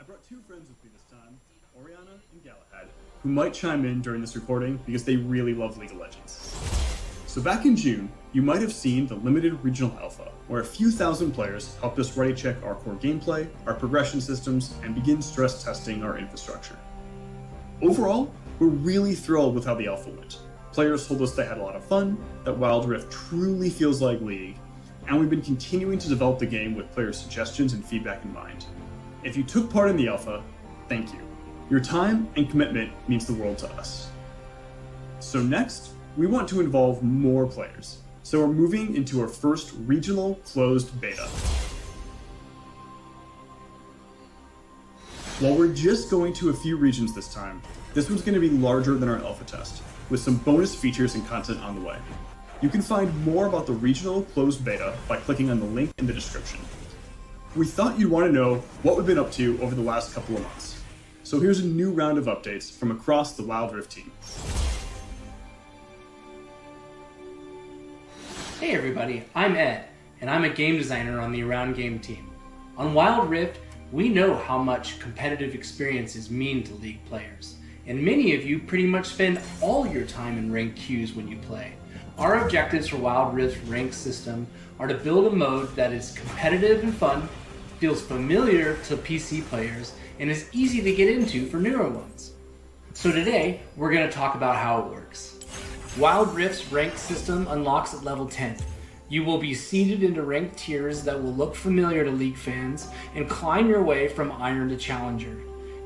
brought two friends with me this time, Oriana and Galahad, who might chime in during this recording because they really love League of Legends. So back in June, you might have seen the limited regional alpha, where a few thousand players helped us ready check our core gameplay, our progression systems, and begin stress testing our infrastructure. Overall, we're really thrilled with how the alpha went. Players told us they had a lot of fun, that Wild Rift truly feels like League, and we've been continuing to develop the game with player suggestions and feedback in mind. If you took part in the alpha, thank you. Your time and commitment means the world to us. So next, we want to involve more players. So we're moving into our first regional closed beta. While we're just going to a few regions this time, this one's going to be larger than our alpha test, with some bonus features and content on the way. You can find more about the regional closed beta by clicking on the link in the description. We thought you'd want to know what we've been up to over the last couple of months. So here's a new round of updates from across the Wild Rift team. Hey everybody, I'm Ed, and I'm a game designer on the Around Game team. On Wild Rift, we know how much competitive experiences mean to League players, and many of you pretty much spend all your time in ranked queues when you play. Our objectives for Wild Rift's ranked system are to build a mode that is competitive and fun, feels familiar to PC players, and is easy to get into for newer ones. So today, we're going to talk about how it works. Wild Rift's ranked system unlocks at level 10. You will be seeded into ranked tiers that will look familiar to League fans and climb your way from Iron to Challenger.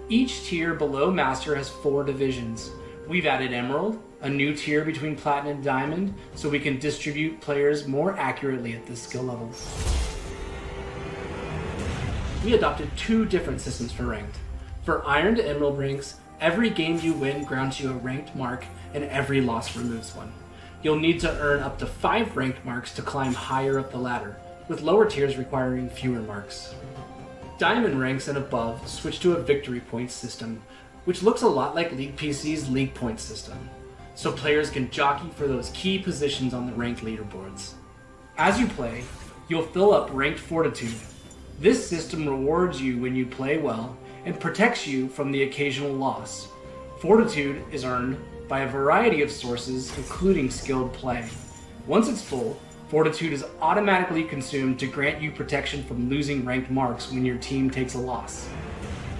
Each tier below Master has 4 divisions. We've added Emerald, a new tier between Platinum and Diamond, so we can distribute players more accurately at this skill level. We adopted 2 different systems for ranked. For Iron to Emerald ranks, every game you win grants you a ranked mark, and every loss removes one. You'll need to earn up to 5 ranked marks to climb higher up the ladder, with lower tiers requiring fewer marks. Diamond ranks and above switch to a victory points system, which looks a lot like League PC's League Points system, so players can jockey for those key positions on the ranked leaderboards. As you play, you'll fill up ranked Fortitude. This system rewards you when you play well and protects you from the occasional loss. Fortitude is earned by a variety of sources, including skilled play. Once it's full, Fortitude is automatically consumed to grant you protection from losing ranked marks when your team takes a loss.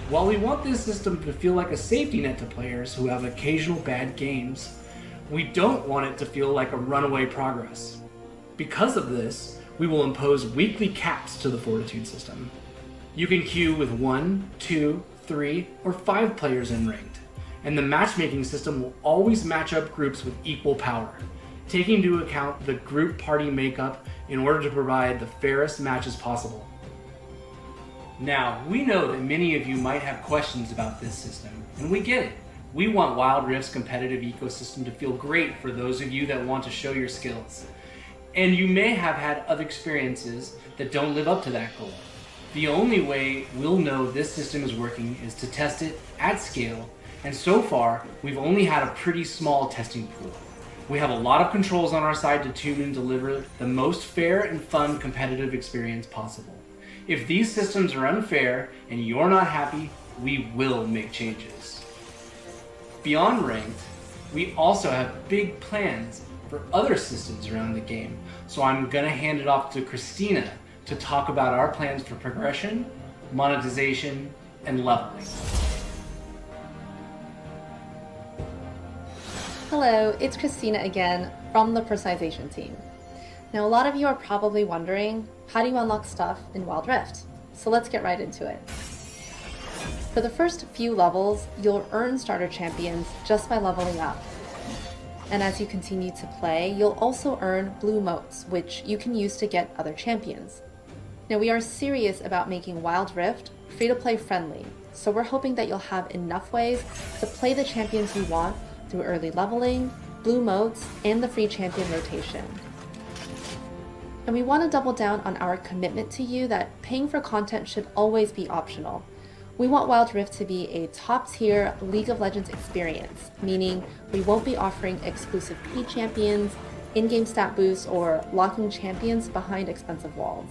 While we want this system to feel like a safety net to players who have occasional bad games, we don't want it to feel like a runaway progress. Because of this, we will impose weekly caps to the Fortitude system. You can queue with 1, 2, 3, or 5 players in ranked, and the matchmaking system will always match up groups with equal power, taking into account the group party makeup in order to provide the fairest matches possible. Now, we know that many of you might have questions about this system, and we get it. We want Wild Rift's competitive ecosystem to feel great for those of you that want to show your skills. And you may have had other experiences that don't live up to that goal. The only way we'll know this system is working is to test it at scale, and so far, we've only had a pretty small testing pool. We have a lot of controls on our side to tune and deliver the most fair and fun competitive experience possible. If these systems are unfair and you're not happy, we will make changes. Beyond ranked, we also have big plans for other systems around the game, so I'm gonna hand it off to Christina to talk about our plans for progression, monetization, and leveling. Hello, it's Christina again from the personalization team. Now, a lot of you are probably wondering, how do you unlock stuff in Wild Rift? So let's get right into it. For the first few levels, you'll earn starter champions just by leveling up. And as you continue to play, you'll also earn blue motes, which you can use to get other champions. Now, we are serious about making Wild Rift free-to-play friendly, so we're hoping that you'll have enough ways to play the champions you want through early leveling, blue motes, and the free champion rotation. And we want to double down on our commitment to you that paying for content should always be optional. We want Wild Rift to be a top-tier League of Legends experience, meaning we won't be offering exclusive paid champions, in-game stat boosts, or locking champions behind expensive walls.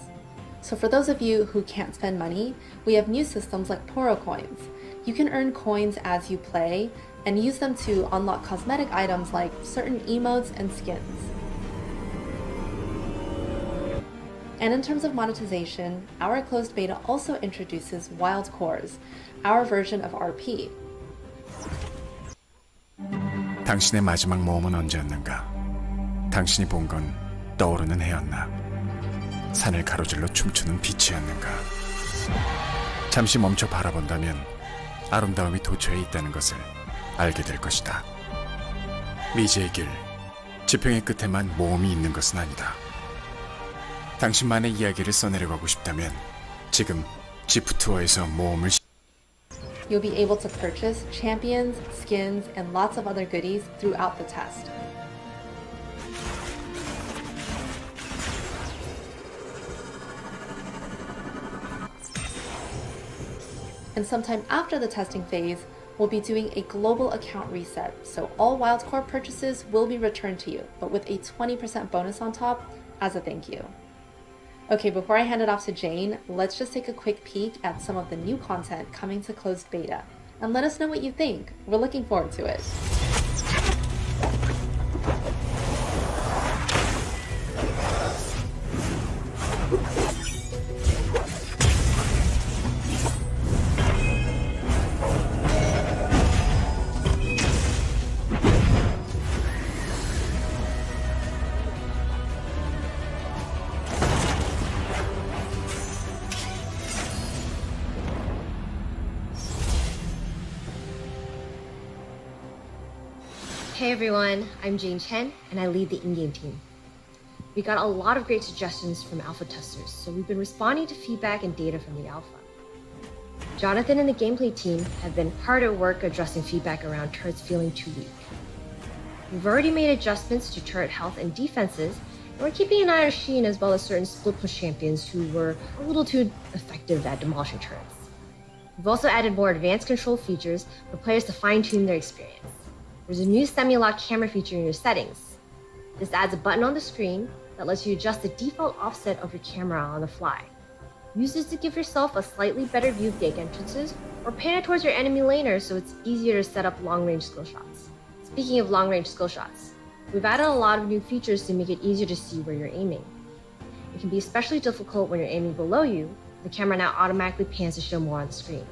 So for those of you who can't spend money, we have new systems like Poro coins. You can earn coins as you play and use them to unlock cosmetic items like certain emotes and skins. And in terms of monetization, our closed beta also introduces wild cores, our version of RP. 당신의 마지막 모험은 언제였는가? 당신이 본 건 떠오르는 해였나? 산을 가로질러 춤추는 빛이었는가? 잠시 멈춰 바라본다면 아름다움이 도처에 있다는 것을 알게 될 것이다. 미지의 길, 지평의 끝에만 모험이 있는 것은 아니다. 당신만의 이야기를 써내려가고 싶다면 지금 지프투어에서 모험을 You'll be able to purchase champions, skins, and lots of other goodies throughout the test. And sometime after the testing phase, we'll be doing a global account reset, so all Wildcore purchases will be returned to you, but with a 20% bonus on top as a thank you. Okay, before I hand it off to Jane, let's just take a quick peek at some of the new content coming to closed beta, and let us know what you think. We're looking forward to it. Hey everyone, I'm Jane Chen and I lead the in-game team. We got a lot of great suggestions from alpha testers, so we've been responding to feedback and data from the alpha. Jonathan and the gameplay team have been hard at work addressing feedback around turrets feeling too weak. We've already made adjustments to turret health and defenses, and we're keeping an eye on Sheen as well as certain split push champions who were a little too effective at demolishing turrets. We've also added more advanced control features for players to fine-tune their experience. There's a new semi-lock camera feature in your settings. This adds a button on the screen that lets you adjust the default offset of your camera on the fly. Use this to give yourself a slightly better view of gate entrances or pan it towards your enemy laner so it's easier to set up long-range skill shots. Speaking of long-range skill shots, we've added a lot of new features to make it easier to see where you're aiming. It can be especially difficult when you're aiming below you. The camera now automatically pans to show more on the screen.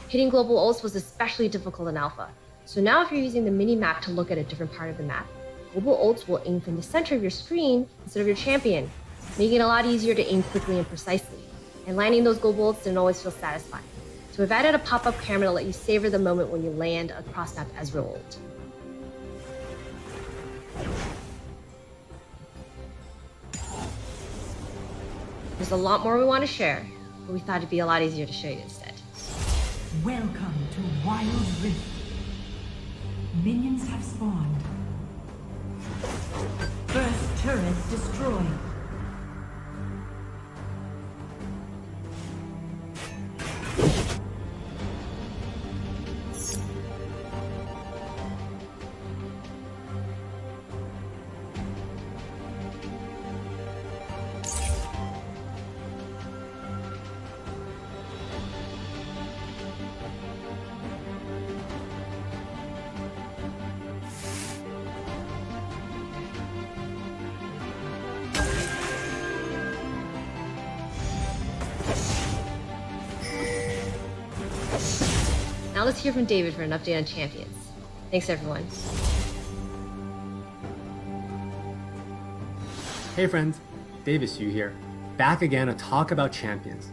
Hitting global ults was especially difficult in alpha, so now if you're using the mini-map to look at a different part of the map, global ults will aim from the center of your screen instead of your champion, making it a lot easier to aim quickly and precisely. And landing those global ults didn't always feel satisfying. So we've added a pop-up camera to let you savor the moment when you land across map as your ult. There's a lot more we want to share, but we thought it'd be a lot easier to show you instead. Welcome to Wild Rift. Minions have spawned. First turret destroyed. Now let's hear from David for an update on champions. Thanks everyone. Hey friends, David Xu here, back again to talk about champions.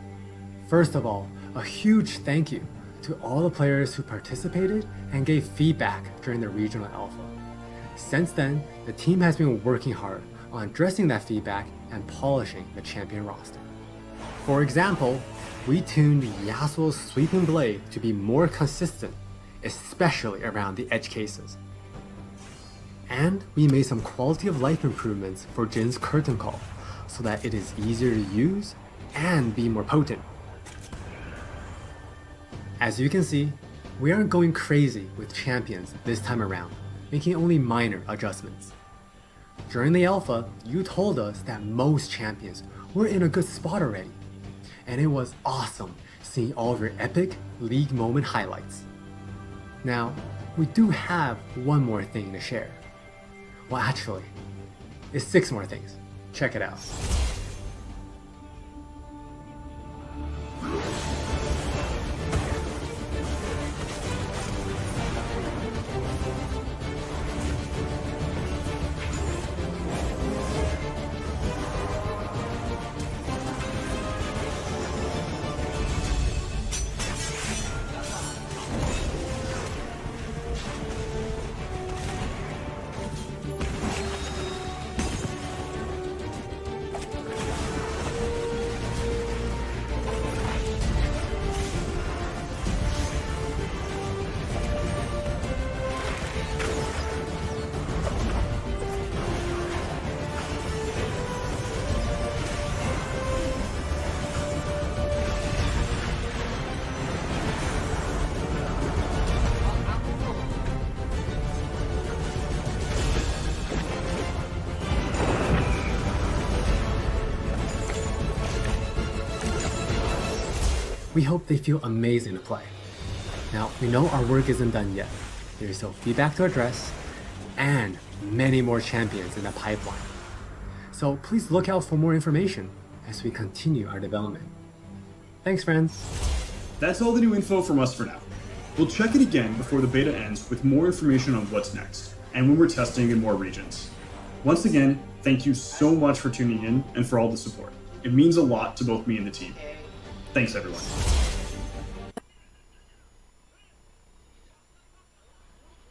First of all, a huge thank you to all the players who participated and gave feedback during the regional alpha. Since then, the team has been working hard on addressing that feedback and polishing the champion roster. For example, we tuned Yasuo's sweeping blade to be more consistent, especially around the edge cases. And we made some quality of life improvements for Jin's curtain call, so that it is easier to use and be more potent. As you can see, we aren't going crazy with champions this time around, making only minor adjustments. During the alpha, you told us that most champions were in a good spot already. And it was awesome seeing all of your epic league moment highlights. Now, we do have one more thing to share. Well, actually, it's 6 more things. Check it out. We hope they feel amazing to play. Now, we know our work isn't done yet. There's still feedback to address, and many more champions in the pipeline. So please look out for more information as we continue our development. Thanks, friends. That's all the new info from us for now. We'll check it again before the beta ends with more information on what's next, and when we're testing in more regions. Once again, thank you so much for tuning in and for all the support. It means a lot to both me and the team. Thanks, everyone.